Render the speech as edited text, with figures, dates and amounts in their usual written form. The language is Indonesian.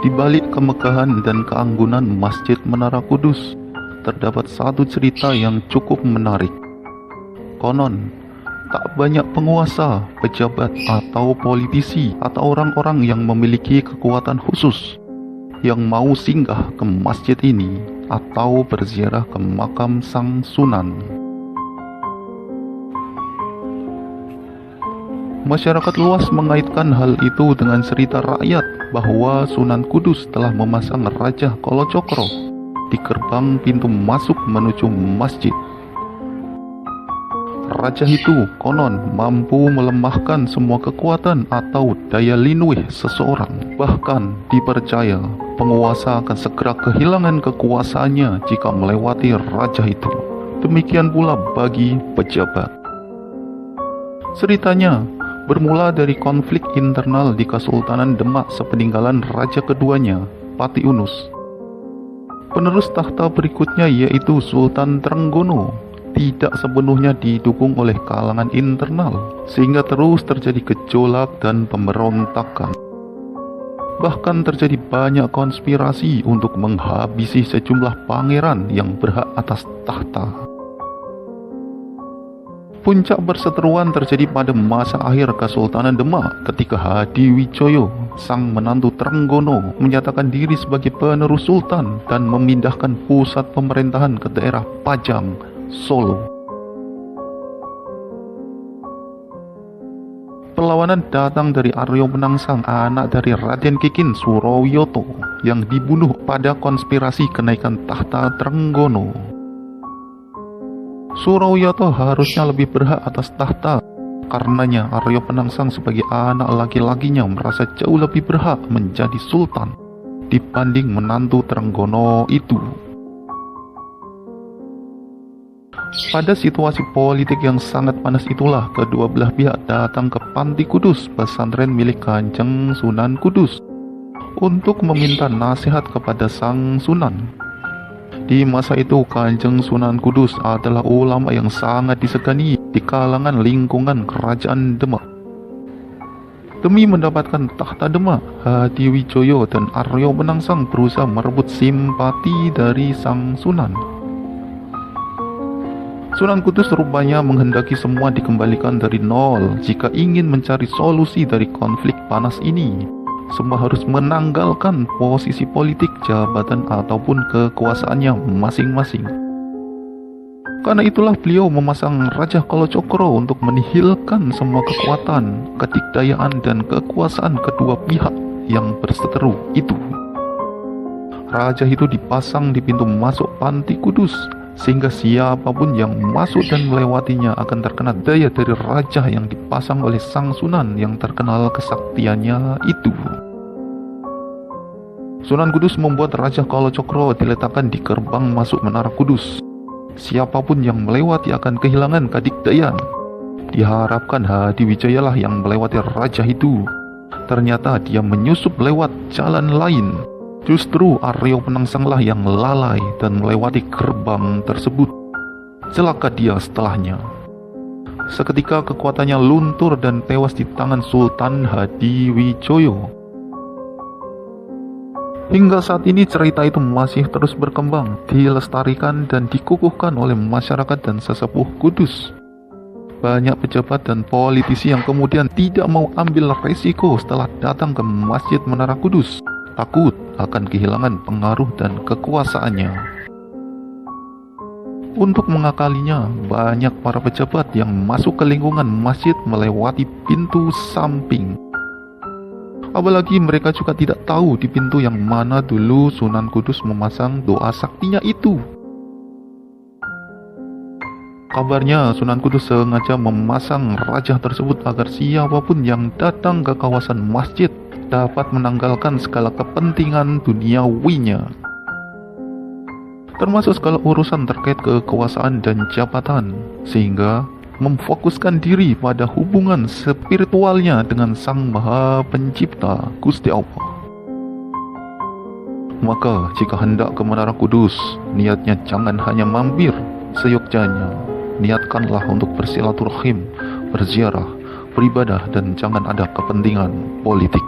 Di balik kemegahan dan keanggunan Masjid Menara Kudus, terdapat satu cerita yang cukup menarik. Konon, tak banyak penguasa, pejabat, atau politisi, atau orang-orang yang memiliki kekuatan khusus yang mau singgah ke masjid ini atau berziarah ke makam Sang Sunan. Masyarakat luas mengaitkan hal itu dengan cerita rakyat bahwa Sunan Kudus telah memasang Raja Kalacakra di gerbang pintu masuk menuju masjid. Raja itu konon mampu melemahkan semua kekuatan atau daya linwih seseorang. Bahkan dipercaya penguasa akan segera kehilangan kekuasaannya jika melewati raja itu. Demikian pula bagi pejabat. Ceritanya bermula dari konflik internal di Kesultanan Demak sepeninggalan raja keduanya, Pati Unus. Penerus tahta berikutnya yaitu Sultan Trenggono tidak sepenuhnya didukung oleh kalangan internal, sehingga terus terjadi gejolak dan pemberontakan. Bahkan terjadi banyak konspirasi untuk menghabisi sejumlah pangeran yang berhak atas tahta. Puncak perseteruan terjadi pada masa akhir Kesultanan Demak ketika Hadiwijoyo, sang menantu Trenggono, menyatakan diri sebagai penerus sultan dan memindahkan pusat pemerintahan ke daerah Pajang, Solo. Perlawanan datang dari Aryo Penangsang, anak dari Raden Kikin Surowiyoto, yang dibunuh pada konspirasi kenaikan tahta Trenggono. Surowiyoto harusnya lebih berhak atas tahta. Karenanya Aryo Penangsang sebagai anak laki-lakinya merasa jauh lebih berhak menjadi sultan dibanding menantu Trenggono itu. Pada situasi politik yang sangat panas itulah kedua belah pihak datang ke Panti Kudus, pesantren milik Kanjeng Sunan Kudus, untuk meminta nasihat kepada Sang Sunan. Di masa itu Kanjeng Sunan Kudus adalah ulama yang sangat disegani di kalangan lingkungan kerajaan Demak. Demi mendapatkan tahta Demak, Hadiwijoyo dan Aryo Penangsang berusaha merebut simpati dari Sang Sunan. Sunan Kudus rupanya menghendaki semua dikembalikan dari nol. Jika ingin mencari solusi dari konflik panas ini, semua harus menanggalkan posisi politik, jabatan, ataupun kekuasaannya masing-masing. Karena itulah beliau memasang Raja Kalacakra untuk menihilkan semua kekuatan, kedikdayaan, dan kekuasaan kedua pihak yang berseteru itu. Raja itu dipasang di pintu masuk Panti Kudus, sehingga siapapun yang masuk dan melewatinya akan terkena daya dari raja yang dipasang oleh Sang Sunan yang terkenal kesaktiannya itu. Sunan Kudus membuat Raja Kalacakra diletakkan di gerbang masuk Menara Kudus. Siapapun yang melewati akan kehilangan kadikdayaan. Diharapkan Hadiwijayalah yang melewati raja itu. Ternyata dia menyusup lewat jalan lain. Justru Aryo Penangsanglah yang lalai dan melewati gerbang tersebut. Celaka dia setelahnya. Seketika kekuatannya luntur dan tewas di tangan Sultan Hadiwijoyo. Hingga saat ini cerita itu masih terus berkembang, dilestarikan dan dikukuhkan oleh masyarakat dan sesepuh Kudus. Banyak pejabat dan politisi yang kemudian tidak mau ambil resiko setelah datang ke Masjid Menara Kudus, takut akan kehilangan pengaruh dan kekuasaannya. Untuk mengakalinya, banyak para pejabat yang masuk ke lingkungan masjid melewati pintu samping. Apalagi mereka juga tidak tahu di pintu yang mana dulu Sunan Kudus memasang doa saktinya itu. Kabarnya Sunan Kudus sengaja memasang raja tersebut agar siapapun yang datang ke kawasan masjid dapat menanggalkan segala kepentingan duniawinya, termasuk segala urusan terkait kekuasaan dan jabatan, sehingga memfokuskan diri pada hubungan spiritualnya dengan Sang Maha Pencipta, Gusti Allah. Maka jika hendak ke Menara Kudus, niatnya jangan hanya mampir seyogyanya. Niatkanlah untuk bersilaturahim, berziarah, beribadah, dan jangan ada kepentingan politik.